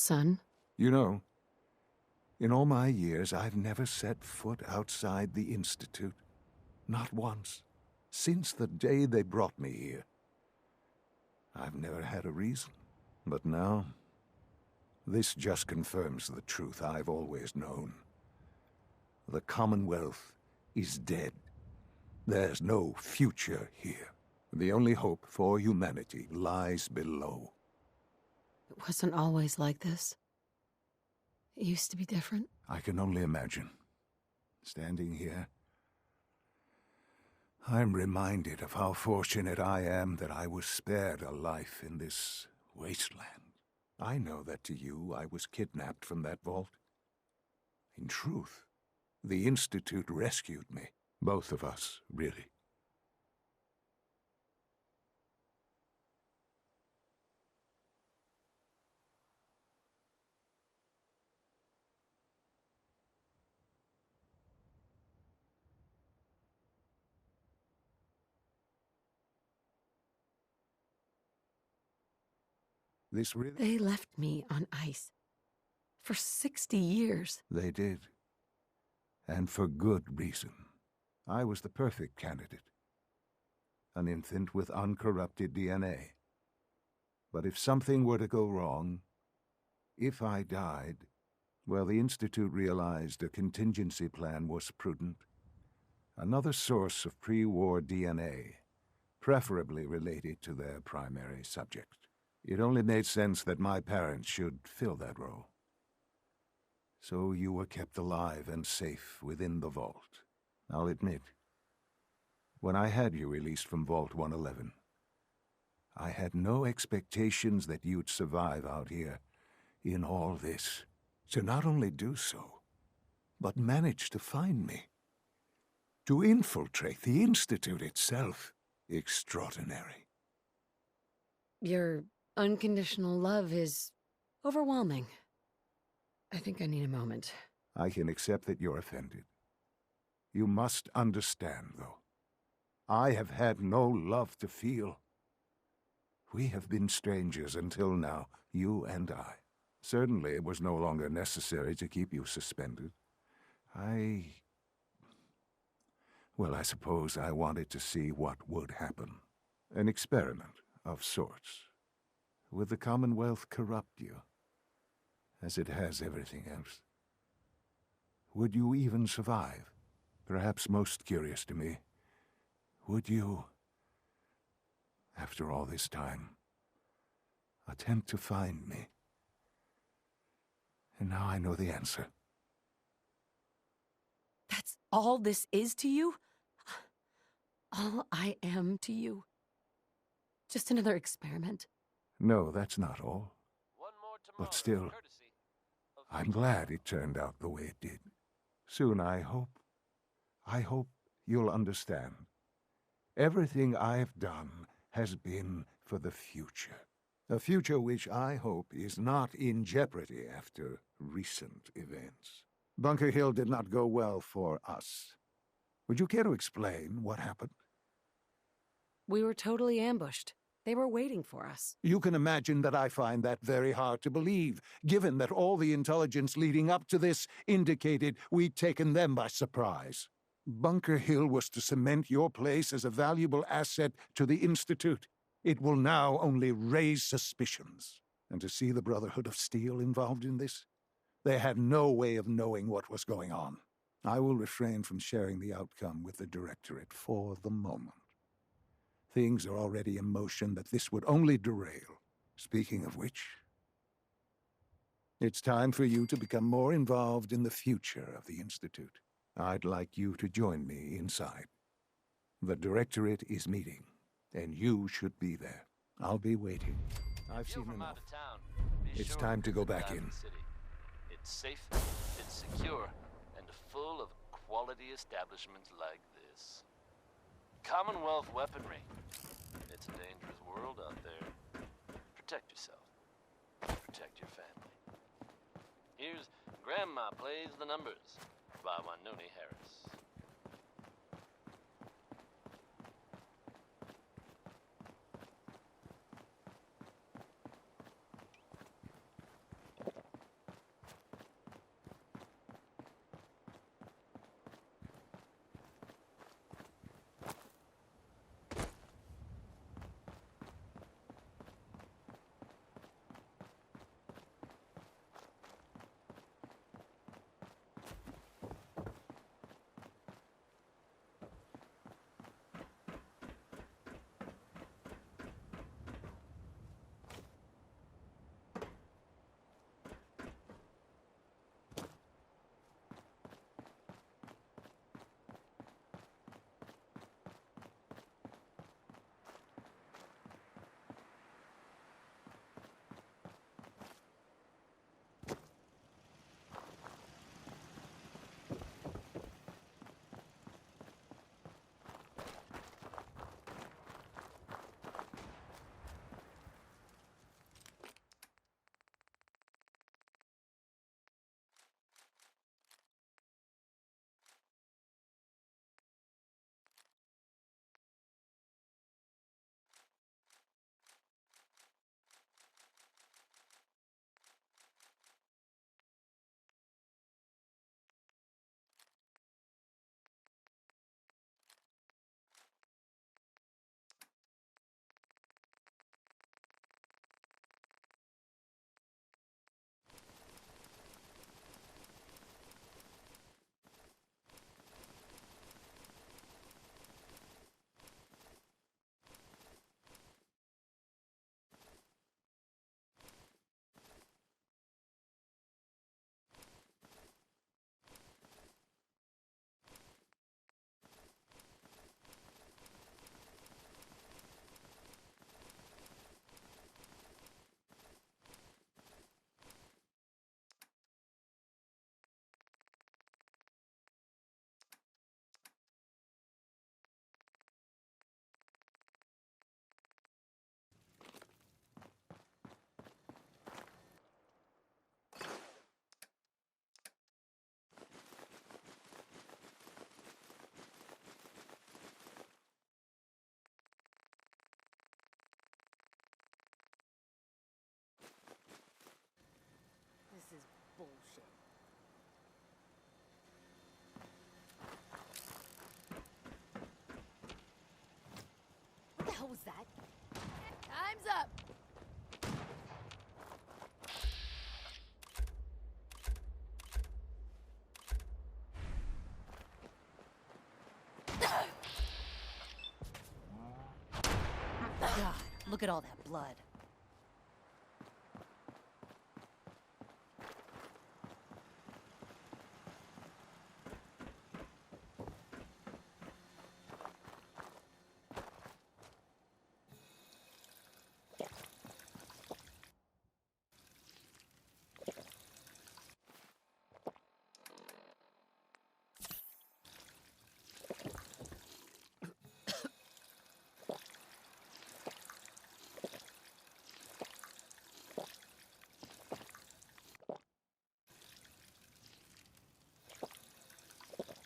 son? You know, in all my years, I've never set foot outside the Institute. Not once. Since the day they brought me here. I've never had a reason. But now, this just confirms the truth I've always known. The Commonwealth is dead. There's no future here. The only hope for humanity lies below. It wasn't always like this. It used to be different. I can only imagine. Standing here, I'm reminded of how fortunate I am that I was spared a life in this wasteland. I know that to you, I was kidnapped from that vault. In truth, the Institute rescued me. Both of us, really. This really... They left me on ice. For 60 years. They did. And for good reason. I was the perfect candidate. An infant with uncorrupted DNA. But if something were to go wrong, if I died, well, the Institute realized a contingency plan was prudent. Another source of pre-war DNA, preferably related to their primary subject. It only made sense that my parents should fill that role. So you were kept alive and safe within the vault. I'll admit, when I had you released from Vault 111, I had no expectations that you'd survive out here in all this. To not only do so, but manage to find me. To infiltrate the Institute itself. Extraordinary. Your unconditional love is overwhelming. I think I need a moment. I can accept that you're offended. You must understand, though. I have had no love to feel. We have been strangers until now, you and I. Certainly it was no longer necessary to keep you suspended. Well, I suppose I wanted to see what would happen. An experiment of sorts. Would the Commonwealth corrupt you, as it has everything else? Would you even survive? Perhaps most curious to me, would you, after all this time, attempt to find me? And now I know the answer. That's all this is to you? All I am to you? Just another experiment? No, that's not all. But still, I'm glad it turned out the way it did. Soon, I hope you'll understand. Everything I've done has been for the future. A future which I hope is not in jeopardy after recent events. Bunker Hill did not go well for us. Would you care to explain what happened? We were totally ambushed. They were waiting for us. You can imagine that I find that very hard to believe, given that all the intelligence leading up to this indicated we'd taken them by surprise. Bunker Hill was to cement your place as a valuable asset to the Institute. It will now only raise suspicions. And to see the Brotherhood of Steel involved in this? They had no way of knowing what was going on. I will refrain from sharing the outcome with the Directorate for the moment. Things are already in motion that this would only derail. Speaking of which, it's time for you to become more involved in the future of the Institute. I'd like you to join me inside. The Directorate is meeting, and you should be there. I'll be waiting. I've seen enough. It's time to go back in. It's safe, it's secure, and full of quality establishments like this. Commonwealth weaponry. It's a dangerous world out there. Protect yourself. Protect your family. Here's Grandma Plays the Numbers by Wanoni Harris. was that? Time's up! God, look at all that blood.